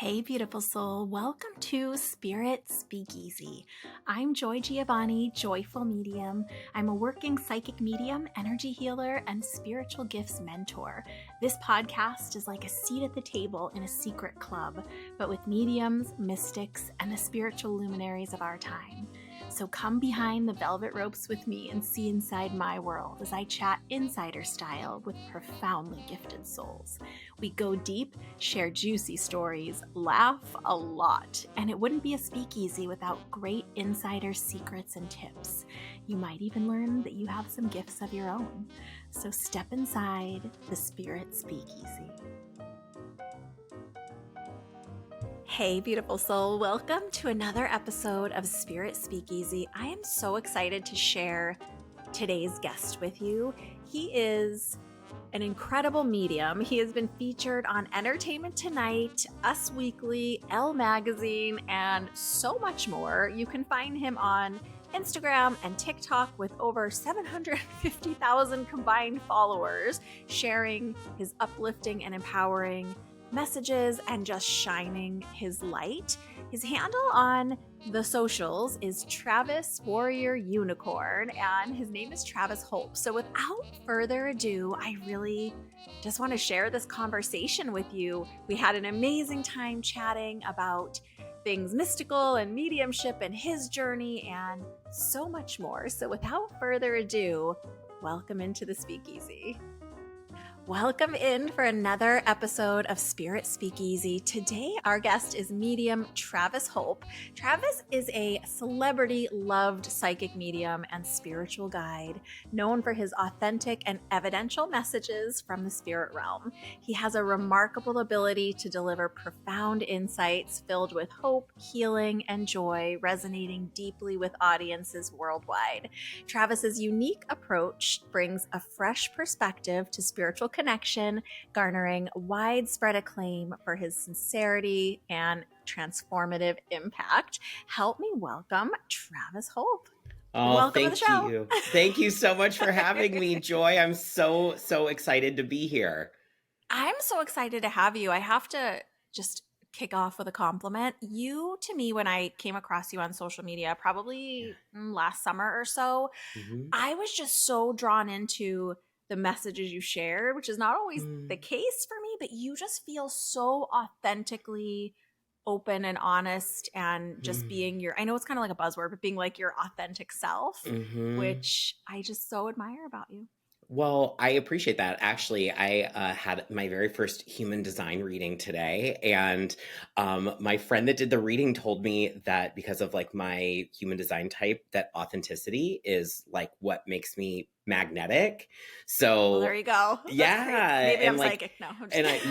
Hey, beautiful soul. Welcome to Spirit Speakeasy. I'm Joy Giovanni, Joyful Medium. I'm a working psychic medium, energy healer, and spiritual gifts mentor. This podcast is like a seat at the table in a secret club, but with mediums, mystics, and the spiritual luminaries of our time. So come behind the velvet ropes with me and see inside my world as I chat insider style with profoundly gifted souls. We go deep, share juicy stories, laugh a lot, and it wouldn't be a speakeasy without great insider secrets and tips. You might even learn that you have some gifts of your own. So step inside the Spirit Speakeasy. Hey, beautiful soul. Welcome to another episode of Spirit Speakeasy. I am so excited to share today's guest with you. He is an incredible medium. He has been featured on Entertainment Tonight, Us Weekly, Elle Magazine, and so much more. You can find him on Instagram and TikTok with over 750,000 combined followers, sharing his uplifting and empowering messages and just shining his light. His handle on the socials is Travis Warrior Unicorn, and his name is Travis Holp. So without further ado, I really just want to share this conversation with you. We had an amazing time chatting about things mystical and mediumship and his journey and so much more. So without further ado, welcome into the Speakeasy. Welcome in for another episode of Spirit Speakeasy. Today, our guest is medium Travis Holp. Travis is a celebrity-loved psychic medium and spiritual guide, known for his authentic and evidential messages from the spirit realm. He has a remarkable ability to deliver profound insights filled with hope, healing, and joy, resonating deeply with audiences worldwide. Travis's unique approach brings a fresh perspective to spiritual connection, garnering widespread acclaim for his sincerity and transformative impact. Help me welcome Travis Holp. Oh, welcome to the show. You. Thank you so much for having me, Joy. I'm so excited to be here. I'm so excited to have you. I have to just kick off with a compliment. You, to me, when I came across you on social media, probably last summer or so, I was just so drawn into the messages you shared, which is not always the case for me, but you just feel so authentically open and honest and just being your, I know it's kind of like a buzzword, but being like your authentic self, which I just so admire about you. Well, I appreciate that. Actually, I had my very first human design reading today, and my friend that did the reading told me that because of like my human design type, that authenticity is like what makes me magnetic. So well, there you go. Yeah, maybe I'm like, psychic. No,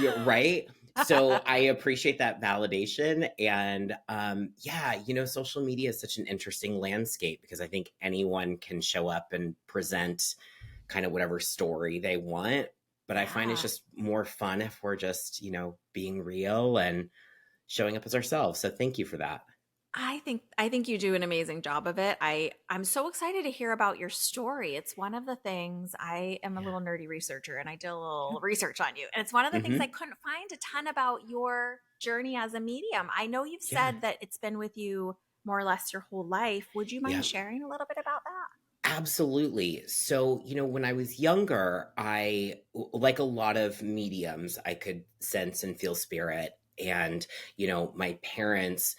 you're right. So I appreciate that validation. And social media is such an interesting landscape because I think anyone can show up and present kind of whatever story they want. But I find it's just more fun if we're just, being real and showing up as ourselves. So thank you for that. I think you do an amazing job of it. I'm so excited to hear about your story. It's one of the things, I am a little nerdy researcher and I did a little research on you. And it's one of the things I couldn't find a ton about your journey as a medium. I know you've said that it's been with you more or less your whole life. Would you mind sharing a little bit about that? Absolutely. So, when I was younger, I, like a lot of mediums, I could sense and feel spirit. And, my parents,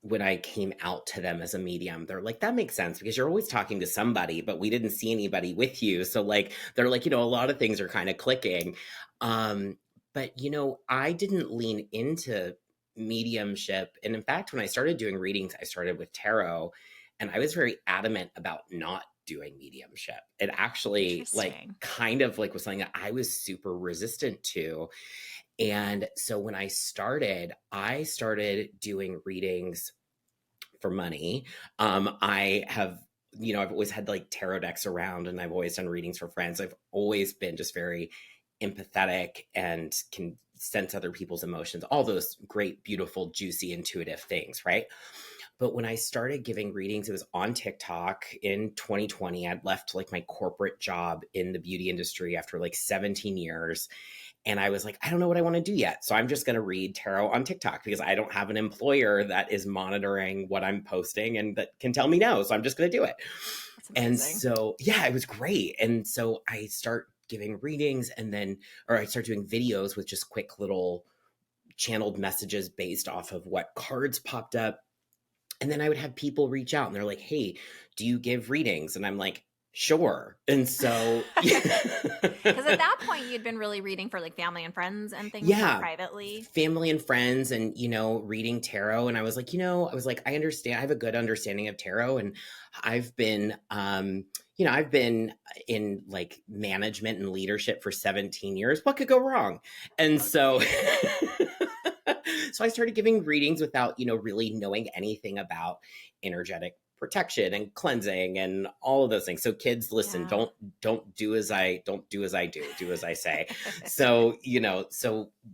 when I came out to them as a medium, they're like, that makes sense because you're always talking to somebody, but we didn't see anybody with you. So like, they're like, a lot of things are kind of clicking. But, I didn't lean into mediumship. And in fact, when I started doing readings, I started with tarot, and I was very adamant about not doing mediumship. It actually kind of was something that I was super resistant to. And so when I started doing readings for money. I've always had like tarot decks around, and I've always done readings for friends. I've always been just very empathetic and can sense other people's emotions, all those great, beautiful, juicy, intuitive things, right? But when I started giving readings, it was on TikTok in 2020. I'd left like my corporate job in the beauty industry after like 17 years. And I was like, I don't know what I want to do yet. So I'm just going to read tarot on TikTok because I don't have an employer that is monitoring what I'm posting and that can tell me no. So I'm just going to do it. That's And amazing. so, yeah, it was great. And so I start giving readings or I start doing videos with just quick little channeled messages based off of what cards popped up. And then I would have people reach out and they're like, hey, do you give readings? And I'm like, sure. And so, Because at that point, you'd been really reading for like family and friends and things more yeah, privately. family and friends and, reading tarot. And I was like, I understand, I have a good understanding of tarot. And I've been, I've been in like management and leadership for 17 years. What could go wrong? And so, Okay. so I started giving readings without, really knowing anything about energetic protection and cleansing and all of those things. So kids, listen, Yeah. don't do as I do as I say. So,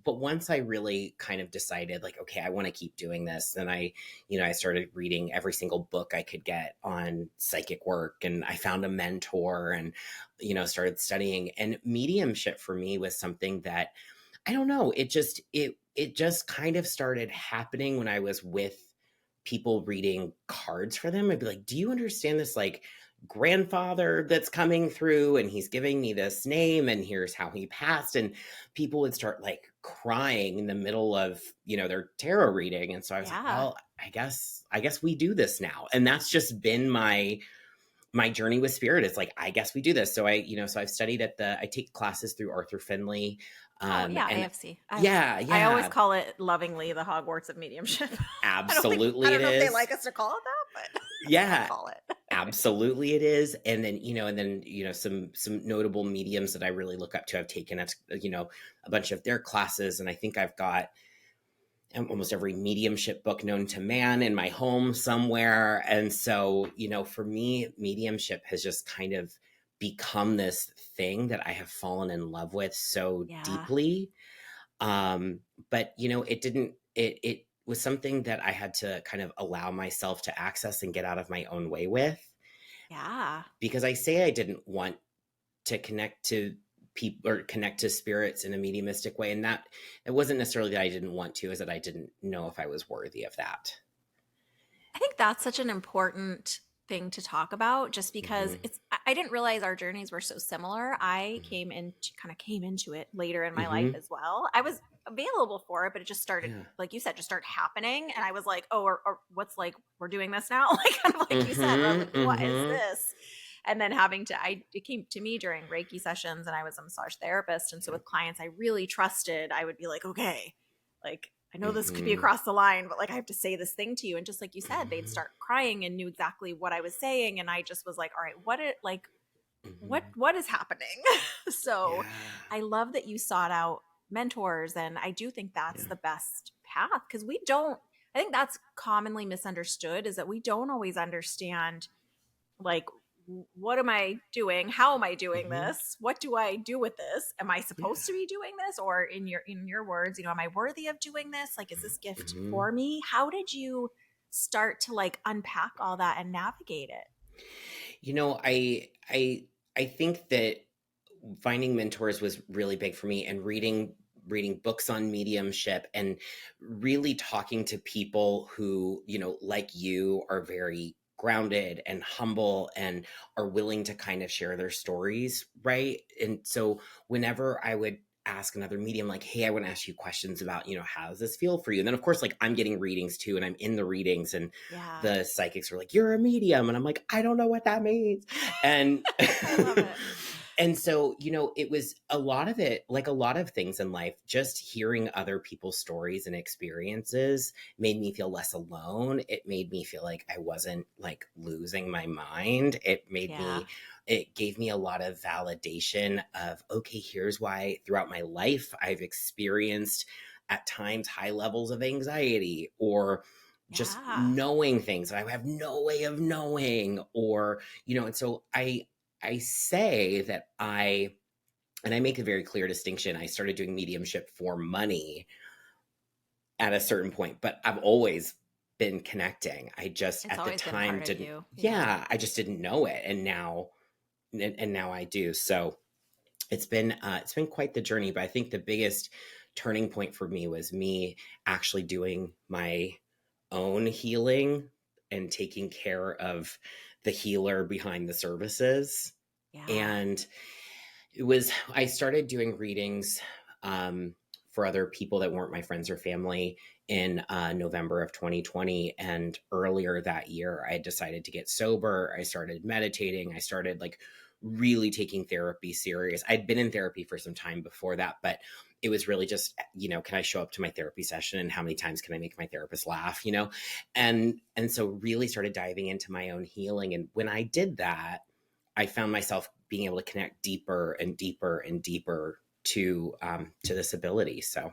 but once I really kind of decided like, okay, I want to keep doing this, then I started reading every single book I could get on psychic work, and I found a mentor and, started studying. And mediumship for me was something that, I don't know, it just kind of started happening when I was with people reading cards for them. I'd be like, do you understand this like grandfather that's coming through and he's giving me this name and here's how he passed? And people would start like crying in the middle of, their tarot reading. And so I was like, Yeah. well, I guess we do this now. And that's just been my journey with spirit. It's like, I guess we do this. So I've studied I take classes through Arthur Finley. Oh, yeah, And AFC. yeah, I always yeah, call it lovingly the Hogwarts of mediumship. I absolutely don't it know if they is. like us to call it that, but that's what I Yeah, call it. absolutely it is. And then some notable mediums that I really look up to. I've taken a bunch of their classes, and I think I've got almost every mediumship book known to man in my home somewhere. And so, for me, mediumship has just kind of become this thing that I have fallen in love with so Yeah. deeply. But it was something that I had to kind of allow myself to access and get out of my own way with, Yeah. because I say I didn't want to connect to people or connect to spirits in a mediumistic way. And that it wasn't necessarily that I didn't want to, is that I didn't know if I was worthy of that. I think that's such an important thing to talk about just because Mm-hmm. I didn't realize our journeys were so similar. I came into it later in my life Mm-hmm. as well. I was available for it, but it just started, Yeah. like you said, just started happening. And I was like, oh, or what's like, we're doing this now? Like, kind of like you said, where I was Mm-hmm. like, what is Mm-hmm. this? And then it came to me during Reiki sessions, and I was a massage therapist. And so with clients I really trusted, I would be like, okay, like, I know this could be Mm-hmm. across the line, but like I have to say this thing to you. And just like you said, they'd Mm-hmm. start crying and knew exactly what I was saying. And I just was like, all right, Mm-hmm. what is happening? So Yeah. I love that you sought out mentors. And I do think that's Yeah. the best path because I think that's commonly misunderstood is that we don't always understand like what am I doing? How am I doing Mm-hmm. this? What do I do with this? Am I Yeah. supposed to be doing this? Or in your words, am I worthy of doing this? Like, is this gift Mm-hmm. for me? How did you start to like unpack all that and navigate it? I think that finding mentors was really big for me, and reading books on mediumship and really talking to people who, like you, are very grounded and humble and are willing to kind of share their stories, right? And so whenever I would ask another medium like, hey, I want to ask you questions about, how does this feel for you? And then of course, like, I'm getting readings too, and I'm in the readings, and Yeah. the psychics are like, you're a medium, and I'm like, I don't know what that means. And I love it. and so, it was a lot of it, like a lot of things in life, just hearing other people's stories and experiences made me feel less alone. It made me feel like I wasn't like losing my mind. Yeah. It gave me a lot of validation of, okay, here's why throughout my life I've experienced at times high levels of anxiety, or just Yeah. knowing things that I have no way of knowing, or, and so I say that and I make a very clear distinction. I started doing mediumship for money at a certain point, but I've always been connecting. I just It's at the always been a time part of didn't, you. Yeah. yeah, I just didn't know it. And now I do. So it's been quite the journey, but I think the biggest turning point for me was me actually doing my own healing and taking care of the healer behind the services. Yeah. And I started doing readings um, for other people that weren't my friends or family in November of 2020. And earlier that year, I decided to get sober. I started meditating. I started like really taking therapy serious. I'd been in therapy for some time before that, but it was really just, can I show up to my therapy session and how many times can I make my therapist laugh, and so really started diving into my own healing. And when I did that, I found myself being able to connect deeper and deeper and deeper to this ability. So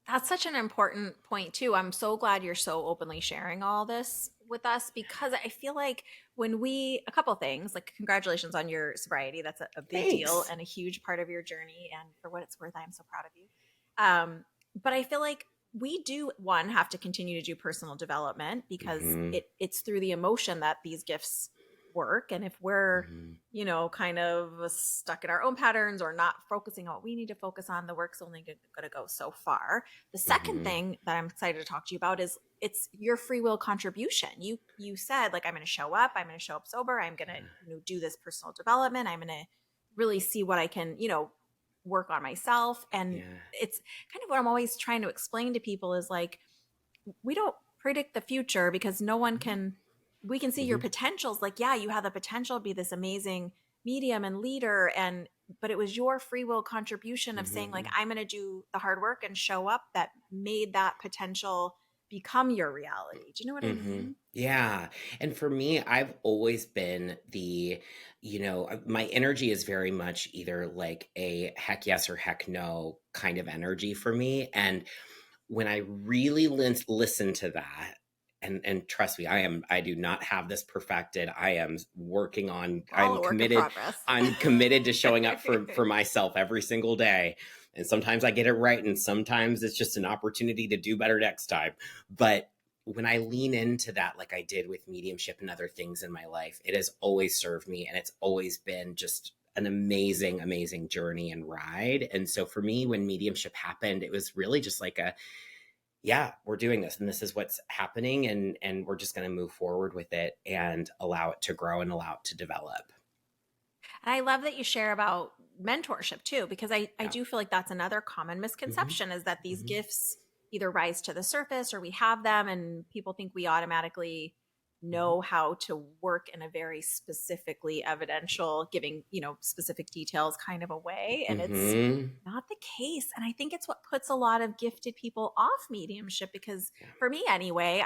That's such an important point too. I'm so glad you're so openly sharing all this with us, because I feel like a couple things, like congratulations on your sobriety. That's a big deal thanks. and a huge part of your journey. And for what it's worth, I am so proud of you. But I feel like we do, one, have to continue to do personal development, because Mm-hmm. it's through the emotion that these gifts work. And if we're, Mm-hmm. kind of stuck in our own patterns or not focusing on what we need to focus on, the work's only going to go so far. The second Mm-hmm. thing that I'm excited to talk to you about is it's your free will contribution. You said, like, I'm going to show up, sober, I'm going to do this personal development, I'm going to really see what I can, work on myself. And Yeah. it's kind of what I'm always trying to explain to people is like, we don't predict the future, because no one can. We can see your Mm-hmm. potentials, like, yeah, you have the potential to be this amazing medium and leader, and but it was your free will contribution of saying, like, Mm-hmm. I'm going to do the hard work and show up, that made that potential become your reality. Do you know what I Mm-hmm. mean? Yeah. And for me, I've always been my energy is very much either like a heck yes or heck no kind of energy for me. And when I really listen to that, and trust me, I do not have this perfected. I am working on, We're all a work in progress. I'm committed to showing up for myself every single day. And sometimes I get it right, and sometimes it's just an opportunity to do better next time. But when I lean into that, like I did with mediumship and other things in my life, it has always served me, and it's always been just an amazing, amazing journey and ride. And so for me, when mediumship happened, it was really just like yeah, we're doing this and this is what's happening, and we're just going to move forward with it and allow it to grow and allow it to develop. And I love that you share about mentorship too, because I Yeah. do feel like that's another common Mm-hmm. misconception, is that these Mm-hmm. gifts either rise to the surface or we have them and people think we automatically Mm-hmm. know how to work in a very specifically evidential, giving, specific details kind of a way. And it's Mm-hmm. not the case. And I think it's what puts a lot of gifted people off mediumship, because Yeah. for me anyway,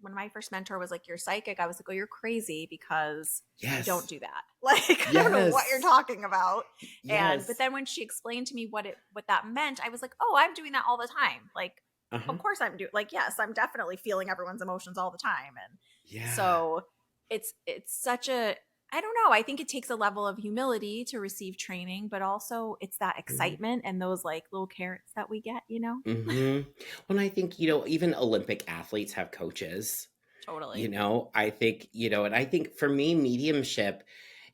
when my first mentor was like, "You're psychic," I was like, "Oh, you're crazy, because you don't Yes. do that." Like, I don't know what you're Yes. talking about. But Yes. then when she explained to me what that meant, I was like, "Oh, I'm doing that all the time." Like, of Uh-huh. course I'm doing, like, yes, I'm definitely feeling everyone's emotions all the time. And Yeah. so it's such a, I don't know, I think it takes a level of humility to receive training, but also it's that Mm-hmm. excitement and those like little carrots that we get. Mm-hmm. Well, I think, even Olympic athletes have coaches. Totally. And I think for me, mediumship,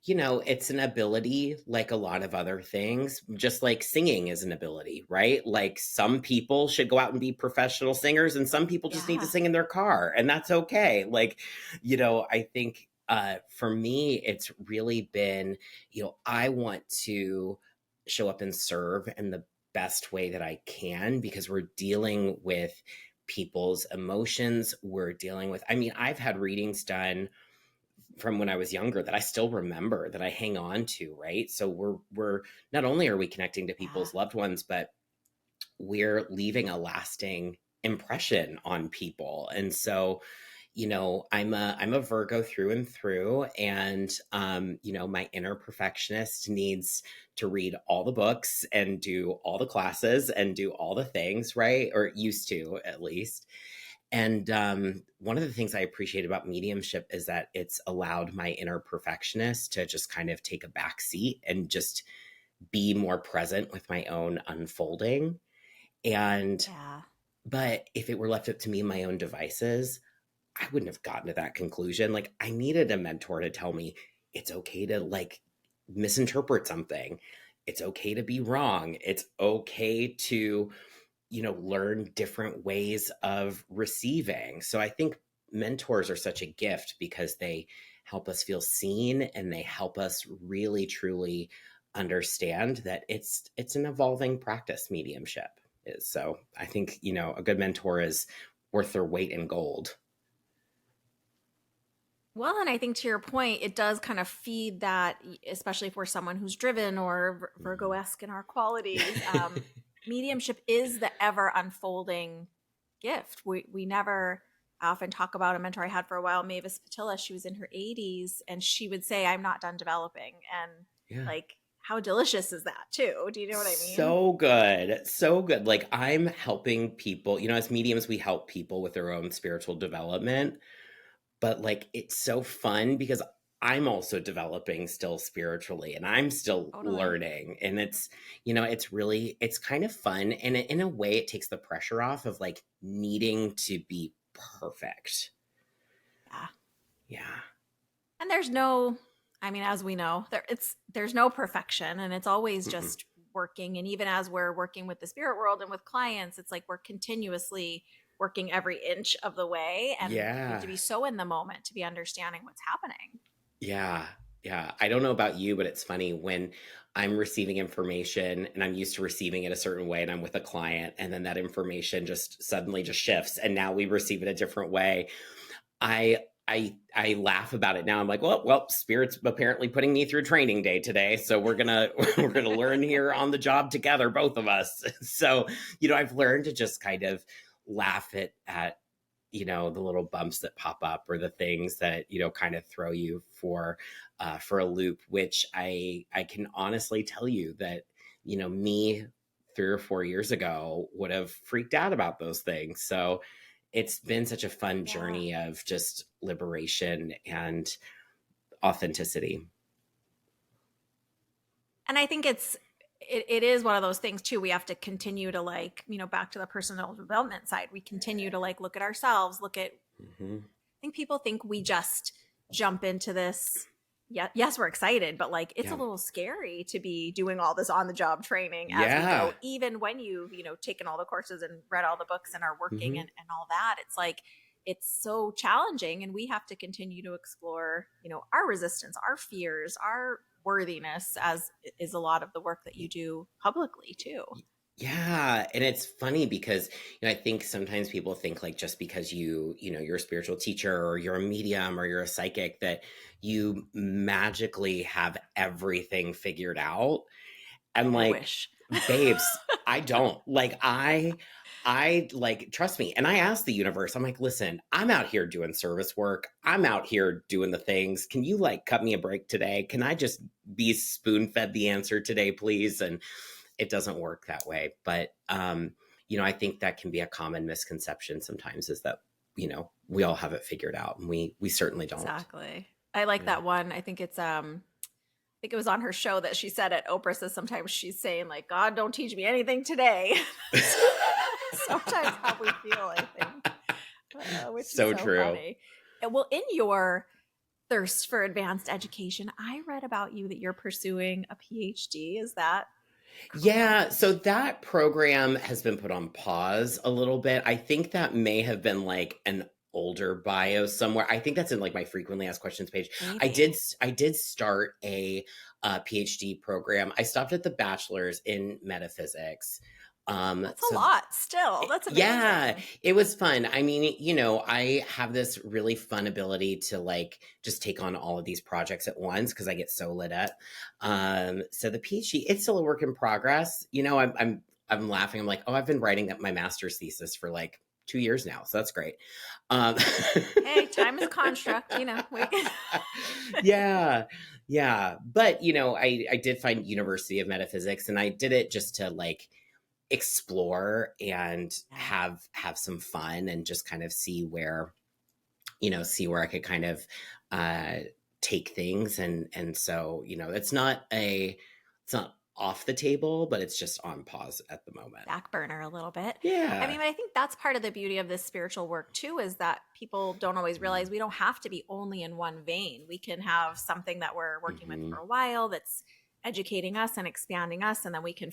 it's an ability like a lot of other things, just like singing is an ability, right? Like some people should go out and be professional singers, and some people just need to Yeah. sing in their car, and that's okay. Like, I think for me, it's really been, I want to show up and serve in the best way that I can, because we're dealing with people's emotions. We're dealing with, I mean, I've had readings done from when I was younger that I still remember, that I hang on to, right? So we're not only are we connecting to Yeah. people's loved ones, but we're leaving a lasting impression on people. And so, I'm a Virgo through and through, and my inner perfectionist needs to read all the books and do all the classes and do all the things, right? Or used to, at least. And one of the things I appreciate about mediumship is that it's allowed my inner perfectionist to just kind of take a back seat and just be more present with my own unfolding. And, Yeah. but if it were left up to me and my own devices, I wouldn't have gotten to that conclusion. Like, I needed a mentor to tell me it's okay to like misinterpret something. it's okay to be wrong. It's okay to, learn different ways of receiving. So I think mentors are such a gift because they help us feel seen, and they help us really truly understand that it's an evolving practice, mediumship is. So I think, a good mentor is worth their weight in gold. Well, and I think to your point, it does kind of feed that, especially if we're someone who's driven or Virgo-esque in our qualities. Mediumship is the ever unfolding gift. We never I often talk about a mentor I had for a while, Mavis Patilla. She was in her 80s and she would say, I'm not done developing. And Yeah. like, how delicious is that too? Do you know what I mean? So good. So good. Like, I'm helping people, as mediums, we help people with their own spiritual development. But like, it's so fun because I'm also developing still spiritually, and I'm still Totally. learning. And it's kind of fun. And in a way, it takes the pressure off of like needing to be perfect. Yeah. Yeah. And there's no, I mean, as we know, there's no perfection, and it's always Mm-mm. just working. And even as we're working with the spirit world and with clients, it's like we're continuously working every inch of the way, and we have to Yeah. be so in the moment to be understanding what's happening. Yeah. Yeah. I don't know about you, but it's funny when I'm receiving information and I'm used to receiving it a certain way, and I'm with a client, and then that information just suddenly just shifts and now we receive it a different way. I laugh about it now. I'm like, well, Spirit's apparently putting me through training day today, so we're gonna we're gonna learn here on the job together, both of us. So, I've learned to just kind of laugh at the little bumps that pop up, or the things that kind of throw you for a loop. Which I can honestly tell you that me 3 or 4 years ago would have freaked out about those things. So it's been such a fun Yeah. journey of just liberation and authenticity. And I think it is one of those things too. We have to continue to like, back to the personal development side. We continue to like look at ourselves, look at Hmm. I think people think we just jump into this. Yeah, yes, we're excited, but like it's a Yeah. little scary to be doing all this on the job training as we go, Yeah. even when you've, taken all the courses and read all the books and are working Hmm. and all that. It's like it's so challenging, and we have to continue to explore, our resistance, our fears, our worthiness, as is a lot of the work that you do publicly too. Yeah, and it's funny because I think sometimes people think like just because you're a spiritual teacher, or you're a medium, or you're a psychic, that you magically have everything figured out. And I like, wish. babes, I don't. Like, I like, trust me. And I asked the universe, I'm like, listen, I'm out here doing service work. I'm out here doing the things. Can you like cut me a break today? Can I just be spoon fed the answer today, please? And it doesn't work that way. But I think that can be a common misconception sometimes, is that, we all have it figured out, and we certainly don't. Exactly. I like Yeah. that one. I think it was on her show that she said it. Oprah says sometimes she's saying like, God, don't teach me anything today. Sometimes how we feel, I think, which is So so true. funny. And well, in your thirst for advanced education, I read about you that you're pursuing a PhD. Is that Yeah, correct? so that program has been put on pause a little bit. I think that may have been like an older bio somewhere. I think that's in like my frequently asked questions page. I Maybe. did I did start a PhD program. I stopped at the bachelor's in metaphysics. That's a So lot still. That's yeah, amazing. it was fun. I mean, I have this really fun ability to like just take on all of these projects at once because I get so lit up. So the PhD, it's still a work in progress. I'm laughing. I'm like, oh, I've been writing up my master's thesis for like 2 years now, so that's great. Um, Hey, time is a construct, we yeah, yeah, but I did find University of Metaphysics, and I did it just to like explore and Yeah. have some fun, and just kind of see where I could kind of uh take things. And so it's not off the table, but it's just on pause at the moment. Back burner a little bit. I Yeah. mean, I think that's part of the beauty of this spiritual work too, is that people don't always realize we don't have to be only in one vein. We can have something that we're working with Mm-hmm. for a while that's educating us and expanding us, and then we can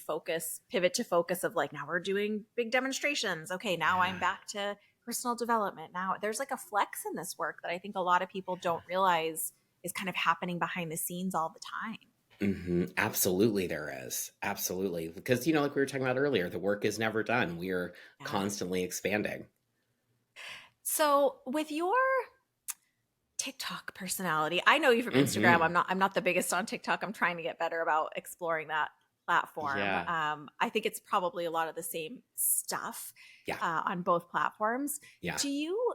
pivot to focus of like, now we're doing big demonstrations. Okay, now I'm Yeah. back to personal development. Now there's like a flex in this work that I think a lot of people don't realize is kind of happening behind the scenes all the time. Absolutely, there is. Absolutely. Because, like we were talking about earlier, the work is never done. We are Yeah. constantly expanding. So with your TikTok personality, I know you from Instagram. hmm I'm not the biggest on TikTok. I'm trying to get better about exploring that platform. Yeah. I think it's probably a lot of the same stuff Yeah. on both platforms. Yeah. Do you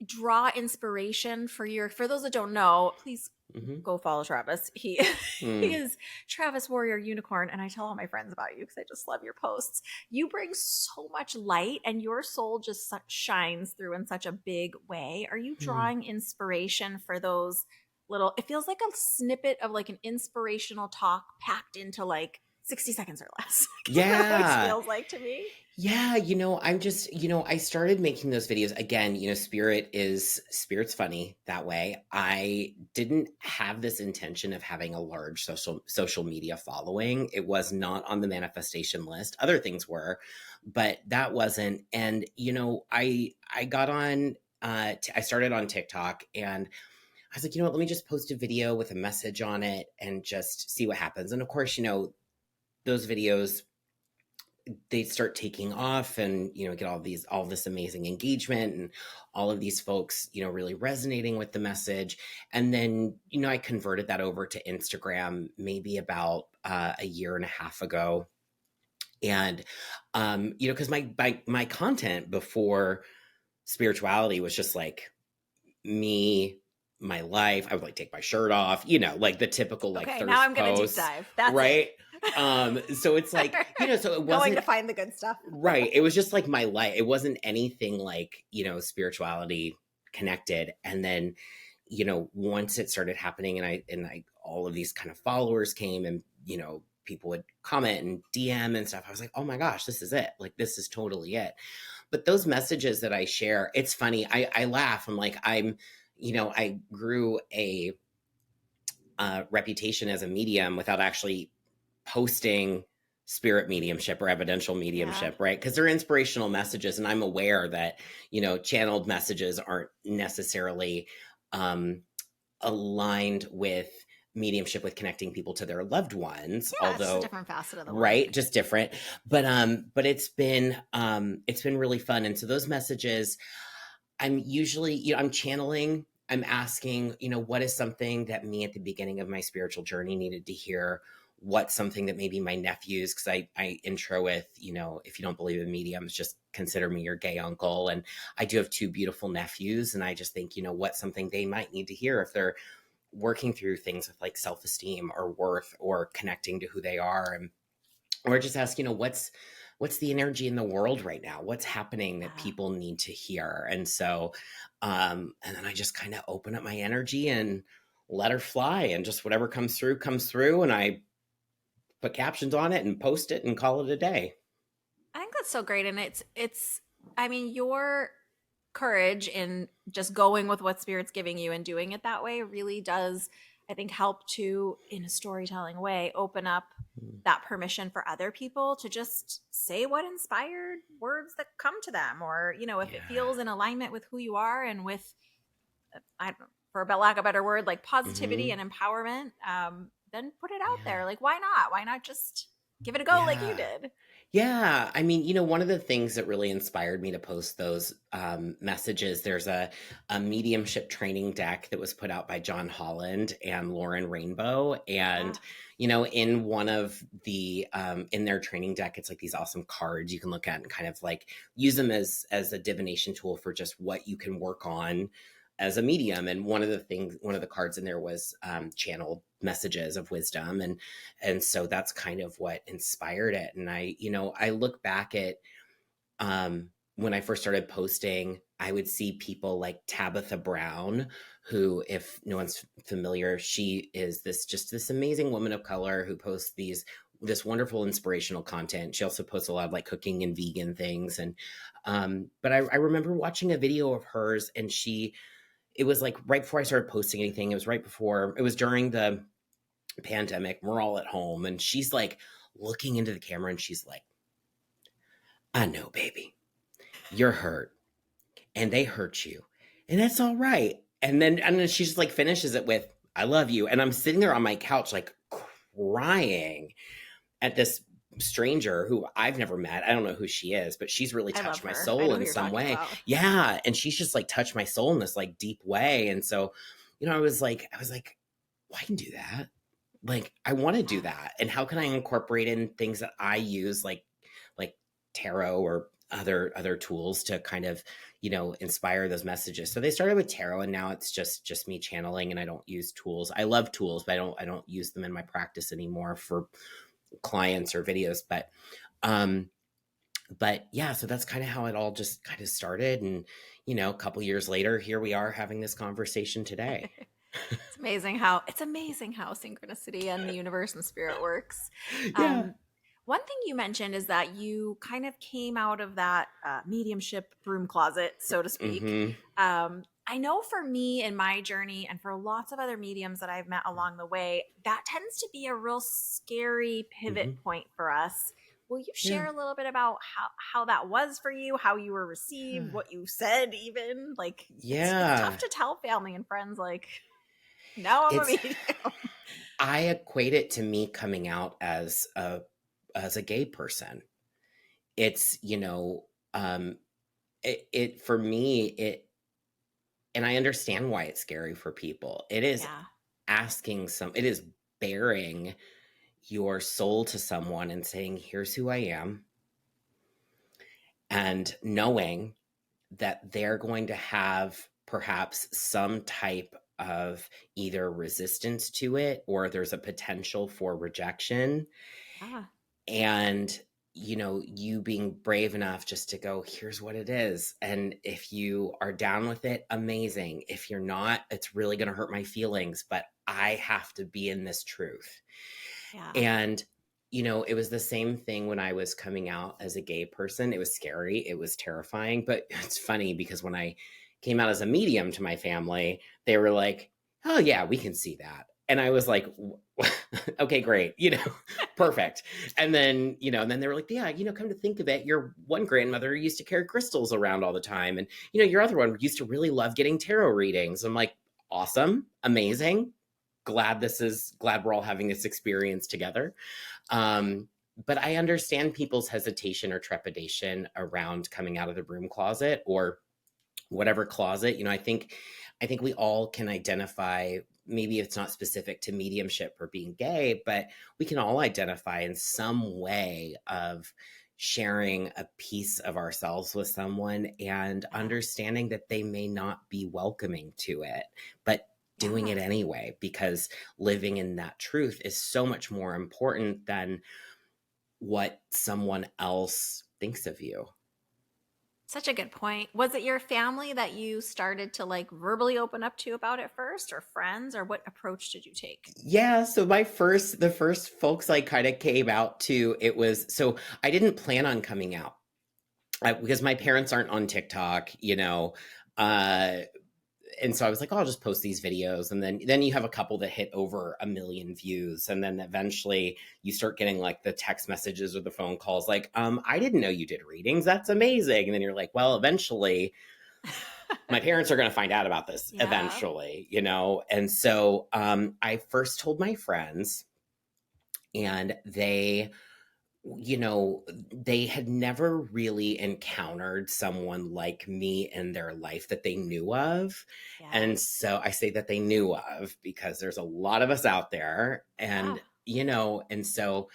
draw inspiration for those that don't know, please hmm go follow Travis. He he Mm. is Travis Warrior Unicorn, and I tell all my friends about you because I just love your posts. You bring so much light, and your soul just shines through in such a big way. Are you Mm. drawing inspiration for those little? It feels like a snippet of like an inspirational talk packed into like 60 seconds or less. It always Yeah. feels like to me. Yeah, I'm just, I started making those videos again, Spirit's funny that way. I didn't have this intention of having a large social media following. It was not on the manifestation list. Other things were, but that wasn't. And I got on I started on TikTok, and I was like, let me just post a video with a message on it and just see what happens. And of course, those videos, they start taking off, and get all this amazing engagement, and all of these folks really resonating with the message. And then I converted that over to Instagram maybe about a year and a half ago. And because my content before spirituality was just like me, my life. I would like take my shirt off, like the typical like Okay, now thirst I'm gonna deep posts, dive. That's it. right? So it's like, so it Going to wasn't find the good stuff. right. It was just like my life. It wasn't anything like, spirituality connected. And then, once it started happening, and I all of these kind of followers came, and, people would comment and DM and stuff. I was like, oh my gosh, this is it. Like, this is totally it. But those messages that I share, it's funny. I laugh. I'm like, I grew a reputation as a medium without actually posting spirit mediumship or evidential Yeah. mediumship, right? Because they're inspirational messages, and I'm aware that channeled messages aren't necessarily um, aligned with mediumship, with connecting people to their loved ones, Yeah, it's just a although different facet of the right, work. just different. But it's been really fun. And so those messages, I'm usually, I'm channeling, I'm asking, what is something that me at the beginning of my spiritual journey needed to hear? What's something that maybe my nephews, because I intro with, if you don't believe in mediums, just consider me your gay uncle. And I do have two beautiful nephews. And I just think, what's something they might need to hear if they're working through things with like self-esteem or worth or connecting to who they are. And or just ask, what's the energy in the world right now? What's happening that Yeah. people need to hear? And so, and then I just kind of open up my energy and let her fly, and just whatever comes through. And I put captions on it and post it and call it a day. I think that's so great. And it's I mean, your courage in just going with what spirit's giving you and doing it that way really does, I think, help to, in a storytelling way, open up that permission for other people to just say what inspired words that come to them, or if it Yeah. feels in alignment with who you are and with, I don't know, for lack of a better word, like positivity hmm and empowerment, then put it out Yeah. there. Like, why not just give it a go like you Yeah. did? Yeah, I mean, one of the things that really inspired me to post those messages, there's a mediumship training deck that was put out by John Holland and Lauren Rainbow. Yeah. And, in one of the, in their training deck, it's like these awesome cards you can look at and kind of like use them as a divination tool for just what you can work on as a medium. And one of the cards in there was channeled messages of wisdom. And so that's kind of what inspired it. And I look back at when I first started posting, I would see people like Tabitha Brown, who, if no one's familiar, she is this amazing woman of color who posts this wonderful inspirational content. She also posts a lot of like cooking and vegan things. And but I remember watching a video of hers, and it was like right before I started posting anything. It was during the pandemic. We're all at home, and she's like looking into the camera, and she's like, I know, baby, you're hurt, and they hurt you, and that's all right. And then she just like finishes it with, I love you. And I'm sitting there on my couch, like crying at this stranger who I've never met. I don't know who she is, but she's really I love touched my her. I soul know who in you're some talking way. about. Yeah. And she's just like touched my soul in this like deep way. And so, I was like, well, I can do that. Like, I want to do Yeah. that. And how can I incorporate in things that I use, like tarot or other tools to kind of, inspire those messages. So they started with tarot, and now it's just me channeling, and I don't use tools. I love tools, but I don't use them in my practice anymore for clients or videos. Um but yeah, so that's kind of how it all just kind of started. And a couple years later, here we are having this conversation today. It's amazing how synchronicity and the universe and spirit works. Yeah. Um, one thing you mentioned is that you kind of came out of that mediumship broom closet, so to speak. Mm-hmm. I know for me in my journey, and for lots of other mediums that I've met along the way, that tends to be a real scary pivot Mm-hmm. point for us. Will you Yeah. share a little bit about how that was for you, how you were received, what you said, even? Like, it's tough Yeah. to tell family and friends, like, now I'm a It's medium. I equate it to me coming out as a gay person. It's, um it for me, and I understand why it's scary for people. Yeah. It is bearing your soul to someone and saying, here's who I am, and knowing that they're going to have perhaps some type of either resistance to it, or there's a potential for rejection. Yeah. And you being brave enough just to go, here's what it is, and if you are down with it, amazing. If you're not, it's really going to hurt my feelings, but I have to be in this truth. Yeah. And it was the same thing when I was coming out as a gay person. It was scary, it was terrifying, but it's funny because when I came out as a medium to my family, they were like, oh yeah, we can see that. And I was like, okay, great, perfect. And then they were like, yeah, come to think of it, your one grandmother used to carry crystals around all the time, and your other one used to really love getting tarot readings. I'm like, awesome, amazing, glad we're all having this experience together. um, but I understand people's hesitation or trepidation around coming out of the broom closet, or whatever closet. I think we all can identify. Maybe it's not specific to mediumship or being gay, but we can all identify in some way of sharing a piece of ourselves with someone, and Yeah. understanding that they may not be welcoming to it, but doing Yeah. it anyway, because living in that truth is so much more important than what someone else thinks of you. Such a good point. Was it your family that you started to like verbally open up to about it first, or friends, or what approach did you take? Yeah, so the first folks I kind of came out to, it was, so I didn't plan on coming out, because my parents aren't on TikTok, uh, and so I was like, oh, I'll just post these videos, and then you have a couple that hit over 1 million views, and then eventually you start getting like the text messages or the phone calls, like, I didn't know you did readings. That's amazing. And then you're like, well, eventually my parents are going to find out about this Yeah. eventually, and so I first told my friends, and they had never really encountered someone like me in their life that they knew of. Yeah. And so I say that they knew of because there's a lot of us out there. Yeah. And so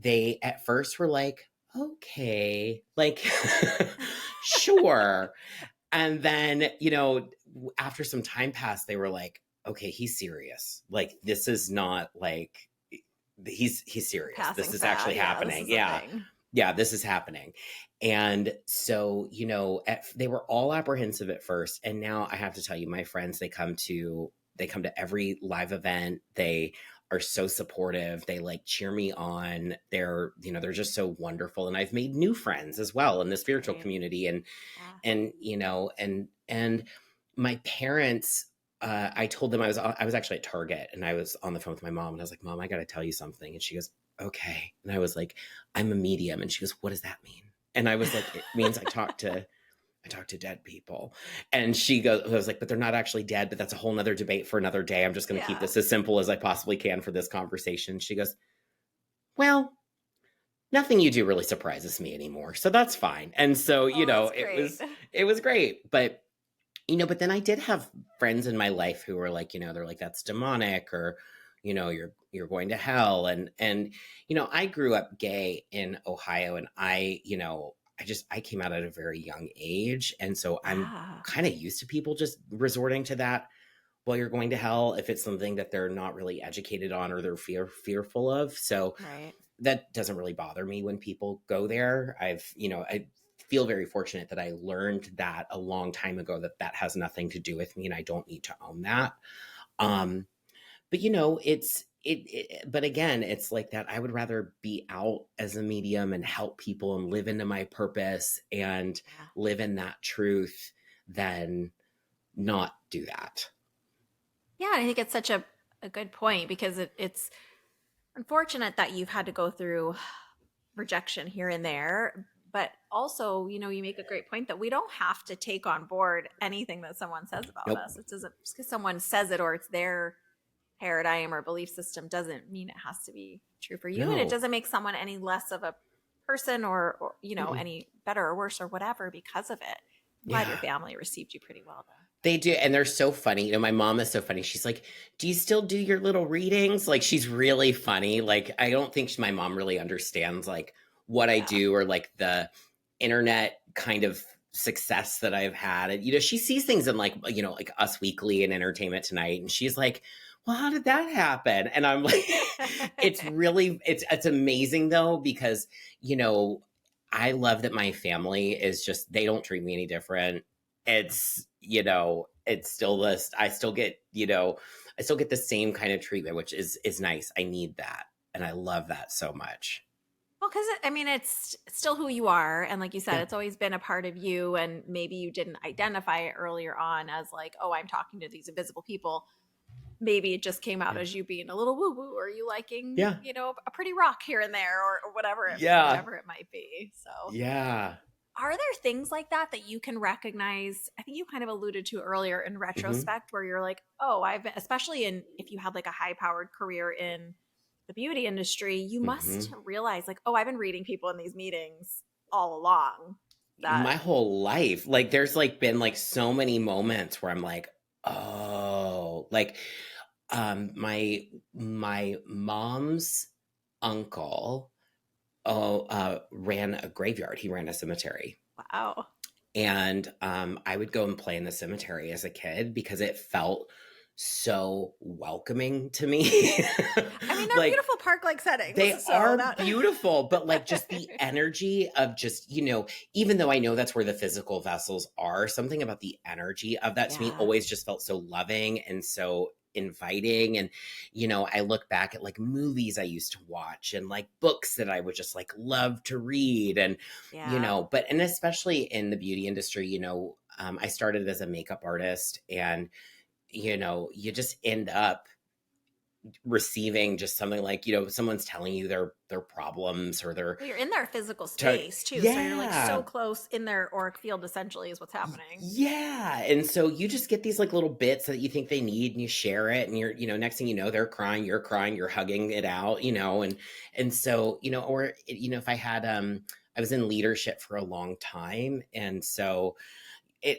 they at first were like, okay, like, sure. And then, after some time passed, they were like, okay, he's serious. Like, this is not like, he's A serious. This passing is actually fad. Yeah, this happening. is a Yeah. thing. Yeah, this is happening. And so, they were all apprehensive at first. And now I have to tell you, my friends, they come to every live event. They are so supportive. They like cheer me on. They're just so wonderful. And I've made new friends as well in the That's spiritual great. community. And Yeah. and my parents, I told them I was actually at Target and I was on the phone with my mom and I was like, Mom, I got to tell you something. And she goes, okay. And I was like, I'm a medium. And she goes, what does that mean? And I was like, it means I talk to dead people. And she goes, I was like, but they're not actually dead, but that's a whole nother debate for another day. I'm just going to keep Yeah. this as simple as I possibly can for this conversation. She goes, well, nothing you do really surprises me anymore. So that's fine. And so, Oh, that's great. it was great. But, but then I did have friends in my life who were like, they're like, that's demonic or, you're going to hell. And, I grew up gay in Ohio and I came out at a very young age. And so I'm Yeah. kind of used to people just resorting to that. Well, you're going to hell if it's something that they're not really educated on or they're fearful of. So Right. that doesn't really bother me when people go there. I feel very fortunate that I learned that a long time ago that has nothing to do with me and I don't need to own that. Um, but but again, it's like that. I would rather be out as a medium and help people and live into my purpose and Yeah. live in that truth than not do that. Yeah. I think it's such a good point because it's unfortunate that you've had to go through rejection here and there. But also, you make a great point that we don't have to take on board anything that someone says about Nope. us. It doesn't, just because someone says it or it's their paradigm or belief system doesn't mean it has to be true for you. And it No. doesn't make someone any less of a person or Mm-mm. any better or worse or whatever because of it. I'm glad your Yeah. family received you pretty well though. They do. And they're so funny. My mom is so funny. She's like, do you still do your little readings? Like, she's really funny. Like, I don't think my mom really understands like what I Yeah. do or like the internet kind of success that I've had. And, she sees things in like Us Weekly and Entertainment Tonight. And she's like, well, how did that happen? And I'm like, it's amazing though, because, I love that my family is just, they don't treat me any different. It's still this, I still get the same kind of treatment, which is nice. I need that. And I love that so much. Well, because it's still who you are. And like you said, Yeah. it's always been a part of you. And maybe you didn't identify it earlier on as like, oh, I'm talking to these invisible people. Maybe it just came out Yeah. as you being a little woo woo or you liking, Yeah. a pretty rock here and there or Yeah. whatever it might be. So Yeah. are there things like that that you can recognize? I think you kind of alluded to earlier in Hmm. retrospect where you're like, oh, especially if you had like a high powered career in the beauty industry, you Hmm. must realize like, oh, I've been reading people in these meetings all along. That, My whole life, like there's like been like so many moments where I'm like, oh, like my mom's uncle ran a graveyard. He ran a cemetery. wow. And I would go and play in the cemetery as a kid because it felt so welcoming to me. I mean, they're Like beautiful park like settings. they So are that. beautiful, but like just the energy of just, even though I know that's where the physical vessels are, something about the energy of that to me Yeah. always just felt so loving and so inviting. And, I look back at like movies I used to watch and like books that I would just like love to read. And, Yeah. and especially in the beauty industry, I started as a makeup artist and, you just end up receiving just something like someone's telling you their problems or their Well, you're in their physical to, space too. So you're like yeah so close in their auric field, essentially, is what's happening. yeah. And so you just get these like little bits that you think they need and you share it and you're next thing you know they're crying, you're hugging it out, and so or if I had I was in leadership for a long time, and so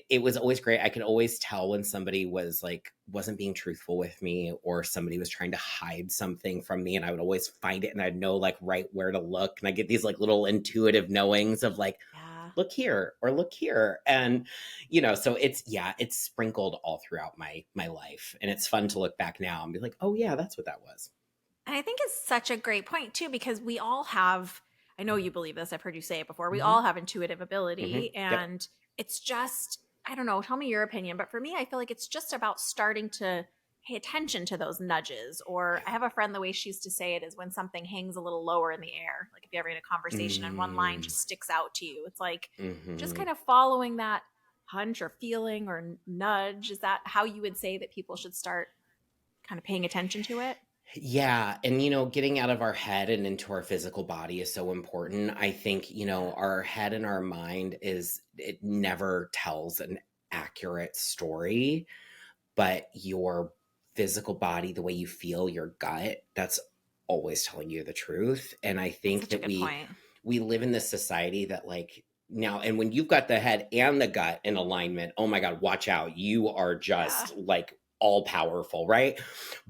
it was always great. I could always tell when somebody wasn't being truthful with me or somebody was trying to hide something from me, and I would always find it and I'd know like right where to look, and I get these like little intuitive knowings of like Yeah. look here or look here. And so it's sprinkled all throughout my life, and it's fun to look back now and be like, oh yeah, that's what that was. And I think it's such a great point too, because we all have, I know you believe this, I've heard you say it before, we Hmm. all have intuitive Hmm. ability. Yep. And it's just, I don't know, tell me your opinion, but for me, I feel like it's just about starting to pay attention to those nudges. Or I have a friend, the way she used to say it is when something hangs a little lower in the air, like if you're having a conversation and one line Mm. just sticks out to you, it's like just Hmm. kind of following that hunch or feeling or nudge? Is that how you would say that people should start kind of paying attention to it? Yeah, and getting out of our head and into our physical body is so important. I think, Yeah. our head and our mind it never tells an accurate story, but your physical body, the way you feel, your gut, that's always telling you the truth. And I That's think such a that good point. we live in this society that like now, and when you've got the head and the gut in alignment, oh my God, watch out. You are Yeah. just like all powerful, right?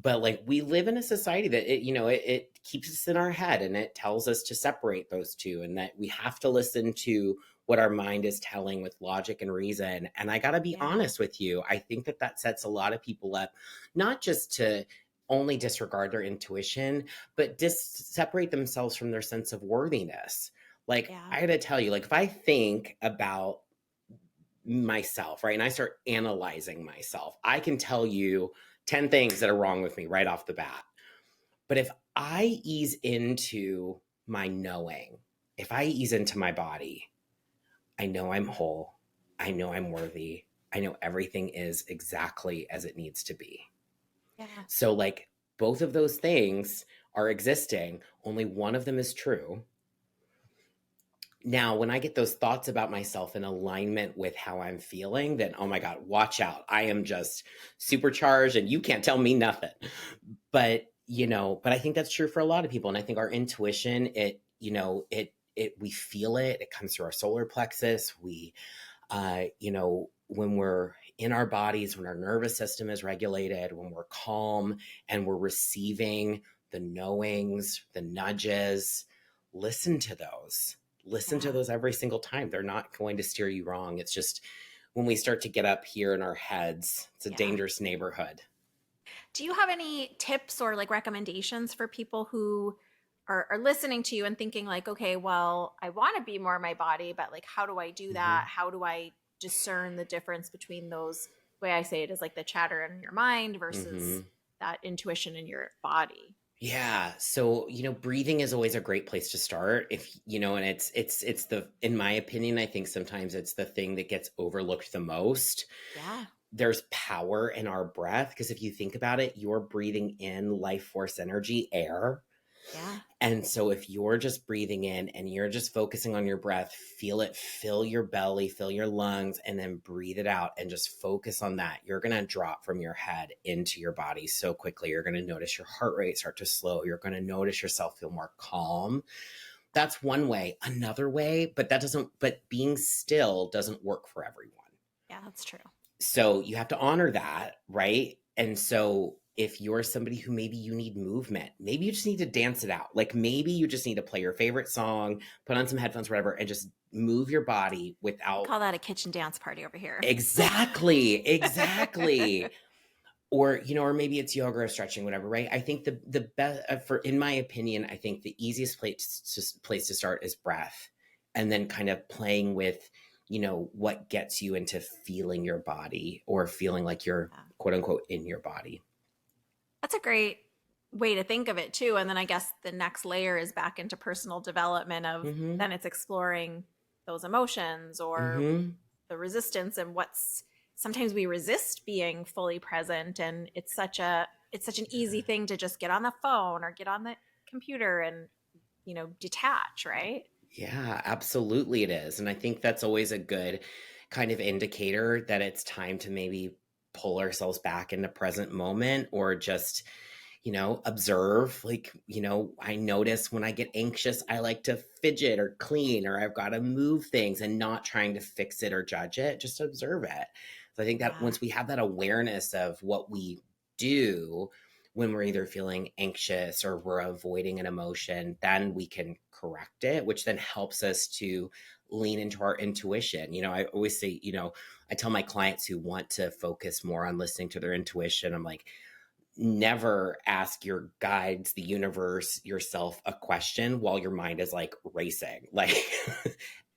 But like we live in a society that it keeps us in our head and it tells us to separate those two and that we have to listen to what our mind is telling with logic and reason. And I got to be Yeah. honest with you, I think that sets a lot of people up not just to only disregard their intuition, but separate themselves from their sense of worthiness. Like, Yeah. I gotta tell you, like, if I think about myself, right, and I start analyzing myself, I can tell you 10 things that are wrong with me right off the bat. But if I ease into my knowing, if I ease into my body, I know I'm whole. I know I'm worthy. I know everything is exactly as it needs to be. Yeah. So, like, both of those things are existing, only one of them is true. Now, when I get those thoughts about myself in alignment with how I'm feeling, then oh my God, watch out. I am just supercharged and you can't tell me nothing. But, but I think that's true for a lot of people. And I think our intuition, we feel it. It comes through our solar plexus. When we're in our bodies, when our nervous system is regulated, when we're calm and we're receiving the knowings, the nudges, listen to those. Listen to Yeah. those every single time. They're not going to steer you wrong. It's just when we start to get up here in our heads, it's a Yeah. dangerous neighborhood. Do you have any tips or like recommendations for people who are listening to you and thinking like, okay, well, I want to be more my body, but like, how do I do Mm-hmm. that? How do I discern the difference between those? Way I say it is like the chatter in your mind Mm-hmm. versus that intuition in your body. Yeah. So, breathing is always a great place to start. If, and it's in my opinion, I think sometimes it's the thing that gets overlooked the most. Yeah. There's power in our breath because if you think about it, you're breathing in life force energy, air. Yeah. And so if you're just breathing in and you're just focusing on your breath, feel it, fill your belly, fill your lungs, and then breathe it out and just focus on that. You're going to drop from your head into your body so quickly. You're going to notice your heart rate start to slow. You're going to notice yourself feel more calm. That's one way. Another way, but being still doesn't work for everyone. Yeah, that's true. So you have to honor that, right? And so if you're somebody who maybe you need movement, maybe you just need to dance it out. Like maybe you just need to play your favorite song, put on some headphones, whatever, and just move your body We without. call that a kitchen dance party over here. Exactly, exactly. Or maybe it's yoga or stretching, whatever, right? I think the best for, in my opinion, I think the easiest place to start is breath, and then kind of playing with, what gets you into feeling your body or feeling like you're Yeah. quote unquote in your body. That's a great way to think of it too. And then I guess the next layer is back into personal development of Mm-hmm. then it's exploring those emotions or Mm-hmm. the resistance and what's sometimes we resist being fully present and it's such an easy thing to just get on the phone or get on the computer and detach, right? Yeah, absolutely it is. And I think that's always a good kind of indicator that it's time to maybe pull ourselves back into present moment or just, observe. Like, I notice when I get anxious, I like to fidget or clean or I've got to move things and not trying to fix it or judge it, just observe it. So I think that Yeah. once we have that awareness of what we do, when we're either feeling anxious or we're avoiding an emotion, then we can correct it, which then helps us to lean into our intuition. I always say, I tell my clients who want to focus more on listening to their intuition, I'm like, never ask your guides, the universe, yourself a question while your mind is like racing, like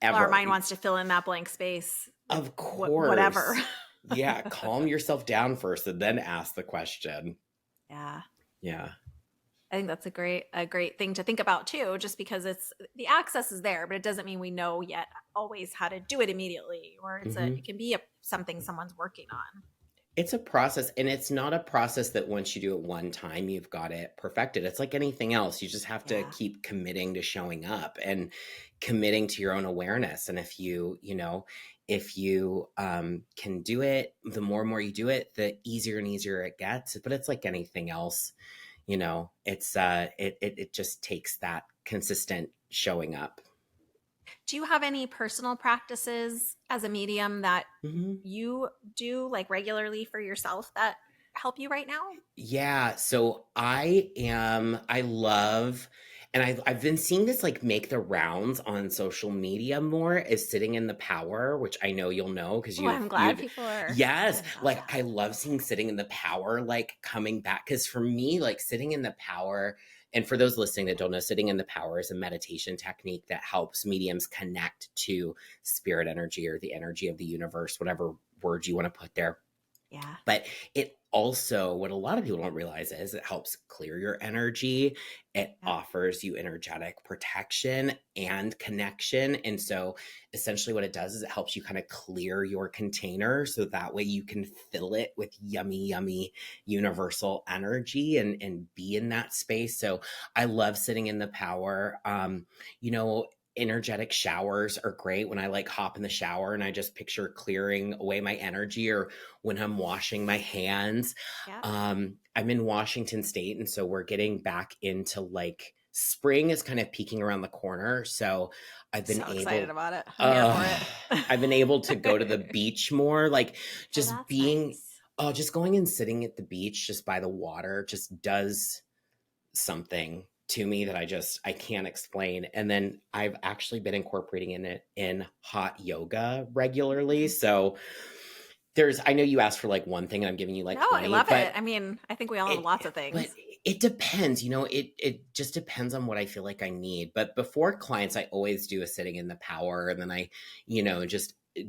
Well, our ever. mind wants to fill in that blank space with Of whatever. course. Yeah. Calm yourself down first and then ask the question. Yeah. Yeah. I think that's a great thing to think about too, just because it's the access is there, but it doesn't mean we know yet always how to do it immediately, or Hmm. it can be something someone's working on. It's a process, and it's not a process that once you do it one time, you've got it perfected. It's like anything else. You just have to Yeah. keep committing to showing up and committing to your own awareness. And if you can do it, the more and more you do it, the easier and easier it gets. But it's like anything else, it just takes that consistent showing up. Do you have any personal practices as a medium that Mhm. you do like regularly for yourself that help you right now? Yeah, so I love, and I've been seeing this like make the rounds on social media more, is sitting in the power, which I know you'll know because Oh, I'm glad people are yes, talking about like that. I love seeing sitting in the power like coming back, because for me, like sitting in the power, and for those listening that don't know, sitting in the power is a meditation technique that helps mediums connect to spirit energy or the energy of the universe, whatever word you want to put there. Yeah. But it also, what a lot of people don't realize is it helps clear your energy. It Yep. offers you energetic protection and connection. And so essentially what it does is it helps you kind of clear your container so that way you can fill it with yummy, yummy universal energy and be in that space. So I love sitting in the power. You know, energetic showers are great when I like hop in the shower and I just picture clearing away my energy, or when I'm washing my hands. Yep. I'm in Washington State, and so we're getting back into like spring is kind of peeking around the corner. So I've been So excited able, about it. I'm here for uh, it. I've been able to go to the beach more. Like Oh, just that's being, nice. oh, just going and sitting at the beach, just by the water, just does something to me that I can't explain. And then I've actually been incorporating in it in hot yoga regularly. Mm. So I know you asked for like one thing and I'm giving you like No, I 20, love it. I mean, I think we all have it lots of but things. it depends, it just depends on what I feel like I need. But before clients, I always do a sitting in the power, and then I,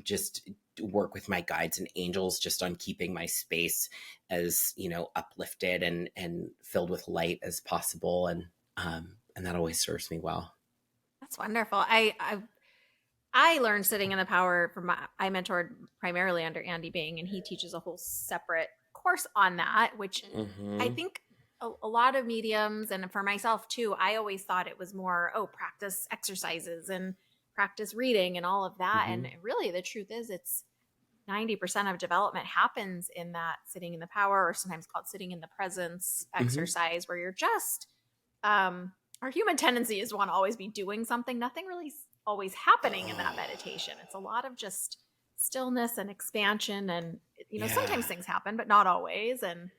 just work with my guides and angels just on keeping my space as, uplifted and filled with light as possible. And that always serves me well. That's wonderful. I learned sitting in the power from I mentored primarily under Andy Bing, and he teaches a whole separate course on that, which I Hmm. think a lot of mediums, and for myself too, I always thought it was more, oh, practice exercises and practice reading and all of that. And Hmm. really, the truth is, it's 90% of development happens in that sitting in the power, or sometimes called sitting in the presence Hmm. exercise, where you're just our human tendency is to want to always be doing something. Nothing really always happening in that Oh, meditation. It's a lot of just stillness and expansion. And, yeah. sometimes things happen, but not always. And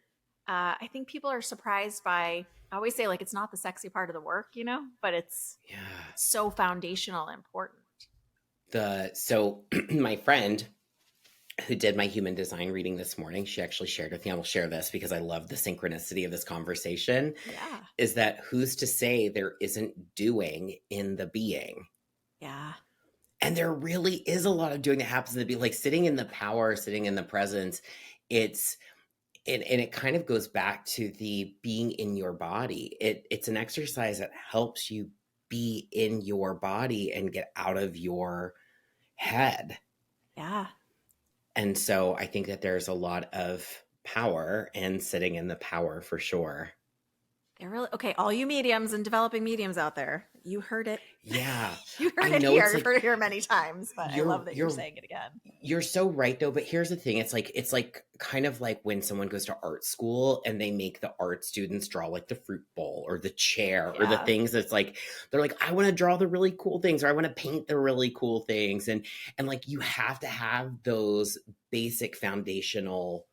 I think people are surprised by, I always say, like, it's not the sexy part of the work, but Yeah. it's so foundational and important. So my friend who did my human design reading this morning, she actually shared with me, I will share this because I love the synchronicity of this conversation, Yeah. is that who's to say there isn't doing in the being? Yeah. And there really is a lot of doing that happens in the being, like sitting in the power, sitting in the presence. It's, and it kind of goes back to the being in your body. It's an exercise that helps you be in your body and get out of your head. Yeah. And so I think that there's a lot of power in sitting in the power for sure. They're really okay. All you mediums and developing mediums out there, you heard it. Yeah. You I heard it know here. it's You've like heard it here many times, but I you're love that you're you're saying it again. you're so right though, but here's the thing. It's like kind of like when someone goes to art school and they make the art students draw like the fruit bowl or the chair or the Yeah. things that's like they're like, I want to draw the really cool things, or I want to paint the really cool things. And like you have to have those basic foundational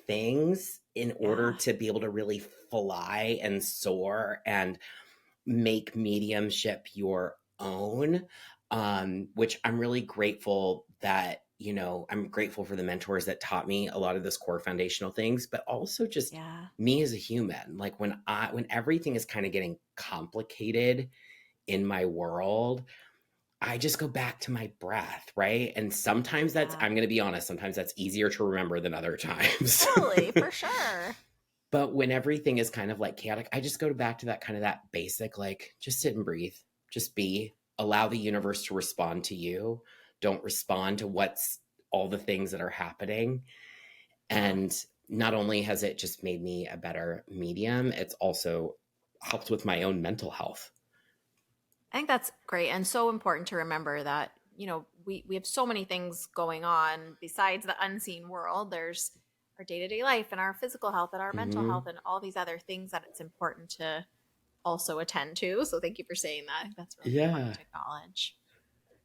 things in order Yeah. to be able to really fly and soar and make mediumship your own. Which I'm really grateful that, I'm grateful for the mentors that taught me a lot of those core foundational things, but also just Yeah. me as a human. Like when everything is kind of getting complicated in my world, I just go back to my breath, right? And sometimes Yeah. I'm going to be honest, sometimes that's easier to remember than other times. Totally, for sure. But when everything is kind of like chaotic, I just go back to that kind of that basic, like just sit and breathe, just be, allow the universe to respond to you. Don't respond to what's all the things that are happening. Yeah. And not only has it just made me a better medium, it's also helped with my own mental health. I think that's great and so important to remember that, we have so many things going on besides the unseen world. There's our day-to-day life and our physical health and our mental health Hmm. and all these other things that it's important to also attend to. So thank you for saying that. I think that's really important Yeah. to acknowledge.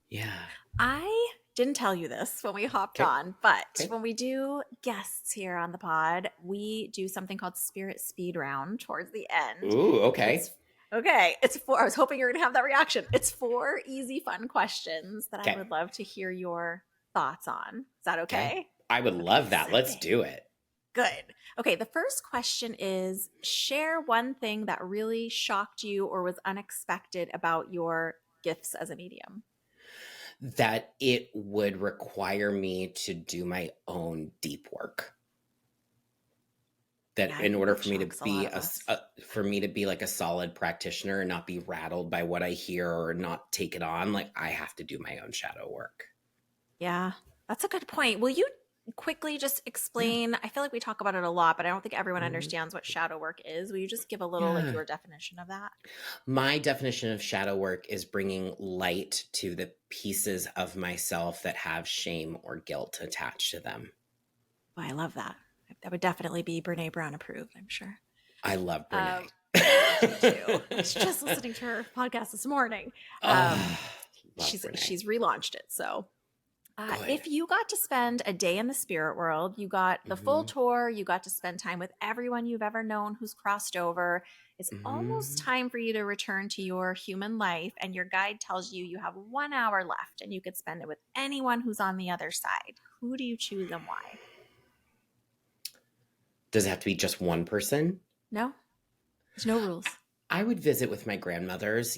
Yeah. I didn't tell you this when we hopped Okay. on, but Okay. when we do guests here on the pod, we do something called Spirit Speed Round towards the end. Ooh, And okay. it's okay. It's four. I was hoping you were going to have that reaction. It's four easy, fun questions that I Okay. would love to hear your thoughts on. Is that Okay. okay? I would Okay, love that. Let's exciting. do it. Good. Okay, the first question is share one thing that really shocked you or was unexpected about your gifts as a medium. That it would require me to do my own deep work. Yeah, That I in think order that for me to shocks a lot be of us. for me to be like a solid practitioner and not be rattled by what I hear or not take it on, like I have to do my own shadow work. Yeah, that's a good point. Will you quickly just Yeah. explain? I feel like we talk about it a lot, but I don't think everyone Mhm. understands what shadow work is. Will you just give a little, like, Yeah. your definition of that? My definition of shadow work is bringing light to the pieces of myself that have shame or guilt attached to them. Oh, I love that. That would definitely be Brene Brown approved, I'm sure. I love Um, Brene. I do too. I was just listening to her podcast this morning. Um, Oh, love Brene. she's relaunched it. So Good. if you got to spend a day in the spirit world, you got the full Hmm. tour, you got to spend time with everyone you've ever known who's crossed over. It's almost Hmm. time for you to return to your human life, and your guide tells you you have 1 hour left and you could spend it with anyone who's on the other side. Who do you choose and why? Does it have to be just one person? No, there's no rules. I would visit with my grandmothers.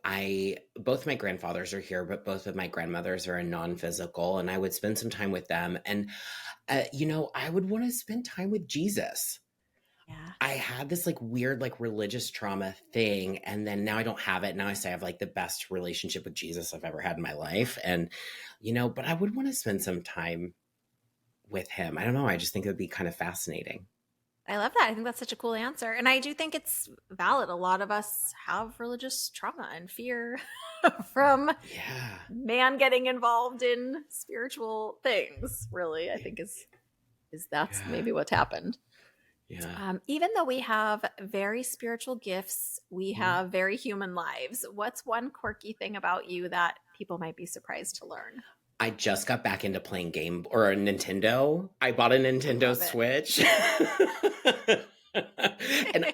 I both my grandfathers are here, but both of my grandmothers are in non-physical, and I would spend some time with them. And I would want to spend time with Jesus. Yeah. I had this like weird like religious trauma thing, and then now I don't have it. Now I say I have like the best relationship with Jesus I've ever had in my life, and but I would want to spend some time with him. I don't know. I just think it would be kind of fascinating. I love that. I think that's such a cool answer. And I do think it's valid. A lot of us have religious trauma and fear from Yeah, man getting involved in spiritual things, really. I think is that's yeah, maybe what's happened. yeah. Even though we have very spiritual gifts, we Mhm. have very human lives. What's one quirky thing about you that people might be surprised to learn? I just got back into playing game or a Nintendo. I bought a I Nintendo love it. Switch. And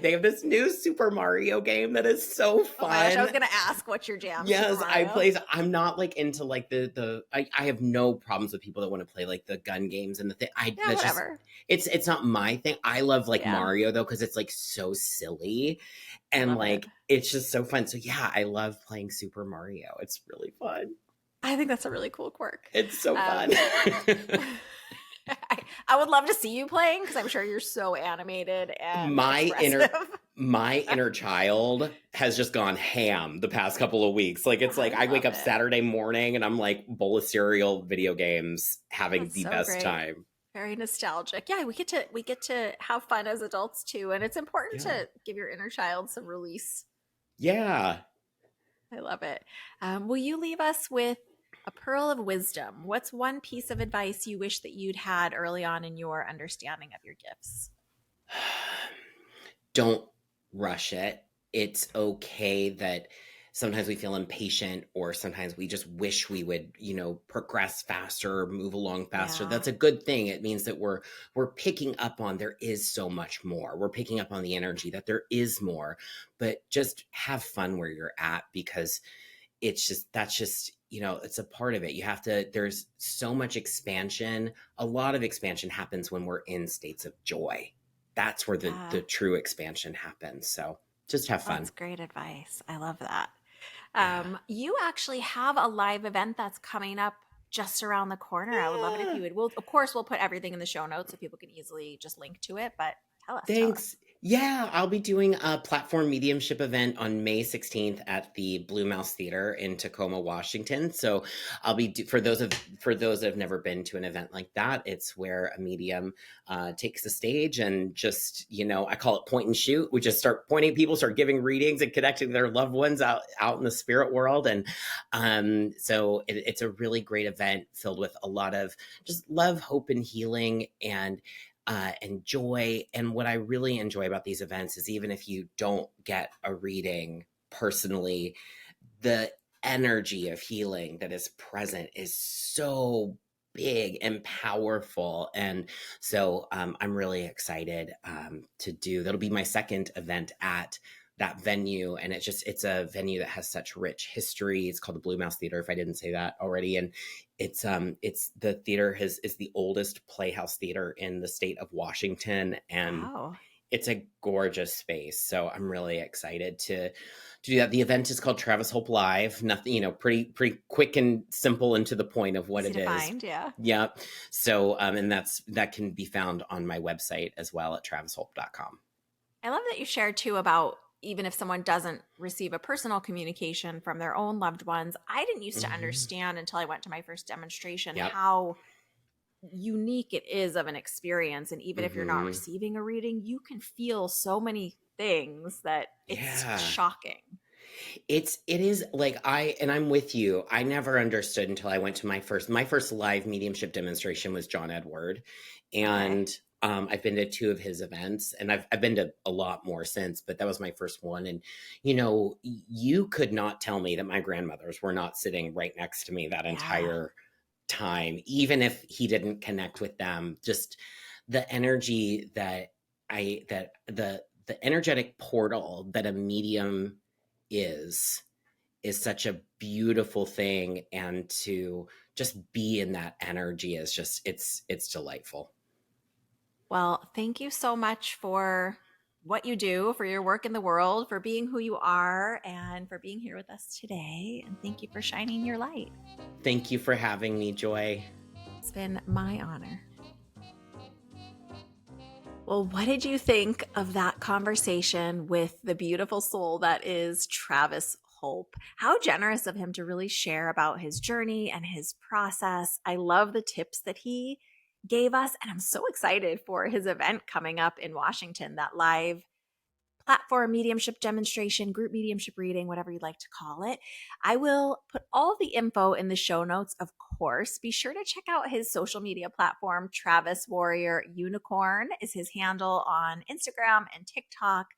they have this new Super Mario game that is so Oh my gosh, I was fun. gonna ask what's your jam, Super Yes, Mario. I'm not like into like I have no problems with people that want to play like the gun games and the thing. I Yeah, that's just whatever. it's not my thing. I love like Yeah, Mario though because it's like so silly I and love it. like it's just so fun. So yeah, I love playing Super Mario. It's really fun. I think that's a really cool quirk. It's so fun. Um, I would love to see you playing because I'm sure you're so animated and my expressive. inner my inner child has just gone ham the past couple of weeks. Like it's I like I wake love up it. Saturday morning and I'm like bowl of cereal, video games, having That's the so best great. time. Very nostalgic. Yeah, we get to have fun as adults too, and it's important Yeah. to give your inner child some release. Yeah. I love it. Will you leave us with a pearl of wisdom? What's one piece of advice you wish that you'd had early on in your understanding of your gifts? Don't rush it. It's okay that sometimes we feel impatient or sometimes we just wish we would, progress faster, move along faster. Yeah. That's a good thing. It means that we're picking up on there is so much more. We're picking up on the energy that there is more. But just have fun where you're at because that's just it's a part of it. You have to there's so much expansion. A lot of expansion happens when we're in states of joy. That's where the Yeah. true expansion happens. So just have Oh, that's fun. great advice. I love that. Yeah. You actually have a live event that's coming up just around the corner. I would love it if Yeah. you would. Of course, we'll put everything in the show notes so people can easily just link to it. But Tell us, tell us. Thanks. Yeah, I'll be doing a platform mediumship event on May 16th at the Blue Mouse Theater in Tacoma, Washington. So I'll be for those that have never been to an event like that. It's where a medium takes the stage and just, I call it point and shoot. We just start pointing people, start giving readings and connecting with their loved ones out in the spirit world. And so it's a really great event filled with a lot of just love, hope, and healing, and joy. And what I really enjoy about these events is even if you don't get a reading personally, the energy of healing that is present is so big and powerful. And so I'm really excited to do. That'll be my second event at that venue, and it's a venue that has such rich history. It's called the Blue Mouse Theater, if I didn't say that already. And it's the theater is the oldest playhouse theater in the state of Washington, and Wow. it's a gorgeous space. So I'm really excited to do that. The event is called Travis Holp Live. Nothing, pretty quick and simple and to the point of what Easy it to is. find, yeah. Yeah. So and that can be found on my website as well at travisholp.com. I love that you shared too about even if someone doesn't receive a personal communication from their own loved ones. I didn't used to understand until I went to my first demonstration how unique it is of an experience. And even if you're not receiving a reading, you can feel so many things that it's shocking. It is like I'm with you. I never understood until I went to my first live mediumship demonstration was John Edward. And I've been to 2 of his events, and I've been to a lot more since, but that was my first one. And, you could not tell me that my grandmothers were not sitting right next to me that entire time, even if he didn't connect with them. Just the energy the energetic portal that a medium is such a beautiful thing. And to just be in that energy is just, it's delightful. Well, thank you so much for what you do, for your work in the world, for being who you are, and for being here with us today. And thank you for shining your light. Thank you for having me, Joy. It's been my honor. Well, what did you think of that conversation with the beautiful soul that is Travis Holp? How generous of him to really share about his journey and his process. I love the tips that he gave us, and I'm so excited for his event coming up in Washington, that live platform mediumship demonstration, group mediumship reading, whatever you'd like to call it. I will put all the info in the show notes, of course. Be sure to check out his social media platform. Travis Warrior Unicorn is his handle on Instagram and TikTok.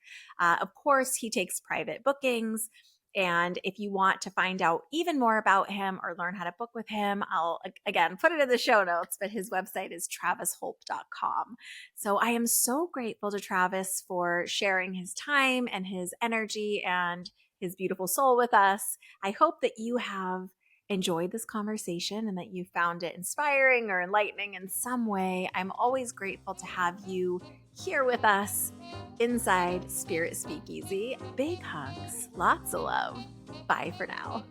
Of course, he takes private bookings. And if you want to find out even more about him or learn how to book with him, I'll again put it in the show notes, but his website is travisholp.com. So I am so grateful to Travis for sharing his time and his energy and his beautiful soul with us. I hope that you have enjoyed this conversation and that you found it inspiring or enlightening in some way. I'm always grateful to have you here with us inside Spirit Speakeasy. Big hugs, lots of love. Bye for now.